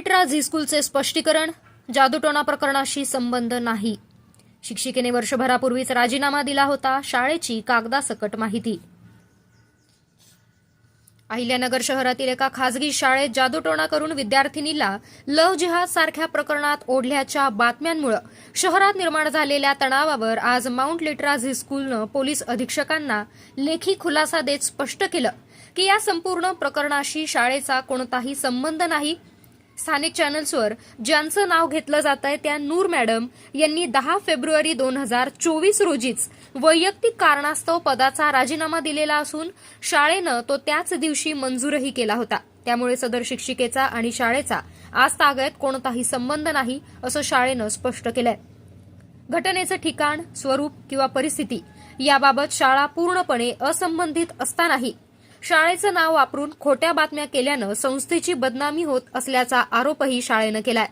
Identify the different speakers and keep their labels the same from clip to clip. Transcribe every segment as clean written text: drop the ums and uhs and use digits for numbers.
Speaker 1: Litera झी-स्कूलचे स्पष्टीकरण, जादूटोणा प्रकरणाशी संबंध नाही. शिक्षिकेने वर्षभरापूर्वीच राजीनामा दिला होता. शाळेची कागदासकट माहिती. अहिल्यानगर शहरातील एका खासगी शाळेत जादूटोणा करून विद्यार्थिनीला लव्ह जिहाद सारख्या प्रकरणात ओढल्याच्या बातम्यांमुळे शहरात निर्माण झालेल्या तणावावर आज माउंट लिटरा झी-स्कूलनं पोलीस अधीक्षकांना लेखी खुलासा देत स्पष्ट केलं की या संपूर्ण प्रकरणाशी शाळेचा कोणताही संबंध नाही. स्थानिक चॅनल्सवर ज्यांचं नाव घेतलं जातंय त्या नूर मॅडम यांनी 10 फेब्रुवारी 2024 रोजीच वैयक्तिक कारणास्तव पदाचा राजीनामा दिलेला असून शाळेनं तो त्याच दिवशी मंजूरही केला होता. त्यामुळे सदर शिक्षिकेचा आणि शाळेचा आजतागायत कोणताही संबंध नाही असं शाळेनं स्पष्ट केलंय. घटनेचं ठिकाण, स्वरूप किंवा परिस्थिती याबाबत शाळा पूर्णपणे असंबंधित असतानाही शाळेचं नाव वापरून खोट्या बातम्या केल्यानं संस्थेची बदनामी होत असल्याचा आरोपही शाळेनं केलाय.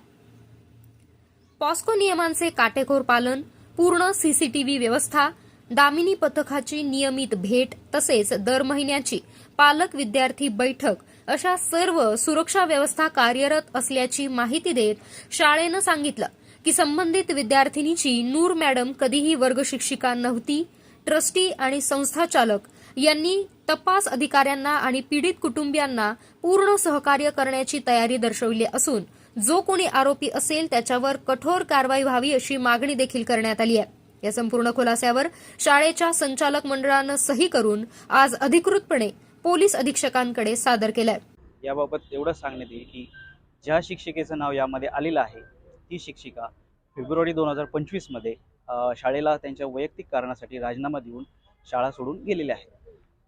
Speaker 1: पॉस्को नियमांचे काटेकोर पालन, पूर्ण सीसीटीव्ही व्यवस्था, दामिनी पथकाची नियमित भेट तसेच दर महिन्याची पालक विद्यार्थी बैठक अशा सर्व सुरक्षा व्यवस्था कार्यरत असल्याची माहिती देत शाळेनं सांगितलं की संबंधित विद्यार्थिनीची नूर मॅडम कधीही वर्ग शिक्षिका नव्हती. ट्रस्टी आणि संस्थाचालक यांनी तपास अधिकाऱ्यांना आणि पीडित कुटुंबियांना पूर्ण सहकार्य करण्याची तयारी दर्शवली असून जो कोणी आरोपी असेल त्याच्यावर कठोर कारवाई व्हावी अशी मागणी देखील करण्यात आली आहे. या संपूर्ण खुलास्यावर शाळेच्या संचालक मंडळानं सही करून आज अधिकृतपणे पोलीस अधीक्षकांकडे सादर केलंय.
Speaker 2: याबाबत एवढं सांगण्यात येईल की ज्या शिक्षिकेचं नाव यामध्ये आलेलं आहे ती शिक्षिका फेब्रुवारी 2025 मध्ये शाळेला त्यांच्या वैयक्तिक कारणासाठी राजीनामा देऊन शाळा सोडून गेलेली आहे.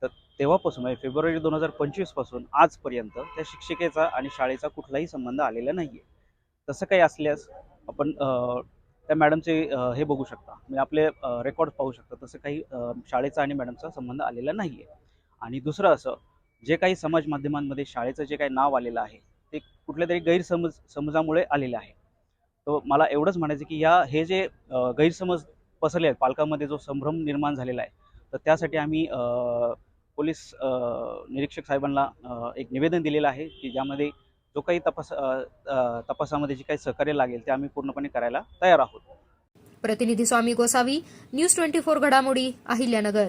Speaker 2: तर तेव्हापासून म्हणजे फेब्रुवारी 2025 पासून आजपर्यंत त्या शिक्षिकेचा आणि शाळेचा कुठलाही संबंध आलेला नाही आहे. तसं काही असल्यास आपण त्या मॅडमचे हे बघू शकता, म्हणजे आपले रेकॉर्ड पाहू शकता. तसं काही शाळेचा आणि मॅडमचा संबंध आलेला नाही आहे. आणि दुसरं असं, जे काही समाज माध्यमांमध्ये शाळेचं जे काही नाव आलेलं आहे ते कुठल्या तरी गैरसमजामुळे आलेलं आहे. तर मला एवढंच म्हणायचं की हे जे गैरसमज पसरले आहेत, पालकांमध्ये जो संभ्रम निर्माण झालेला आहे, तर त्यासाठी आम्ही पोलीस निरीक्षक साहेबांना एक निवेदन दिलेलं आहे की ज्यामध्ये जो काही तपासामध्ये जे काही सहकार्य लागेल ते आम्ही पूर्णपणे करायला तयार आहोत.
Speaker 1: प्रतिनिधी स्वामी गोसावी, न्यूज 24 घडामोडी, अहिल्यानगर.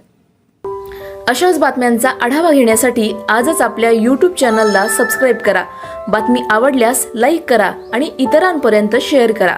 Speaker 3: अशाच बातम्यांचा आढावा घेण्यासाठी आजच आपल्या YouTube चॅनलला सबस्क्राईब करा. बातमी आवडल्यास लाईक करा आणि इतरांपर्यंत शेअर करा.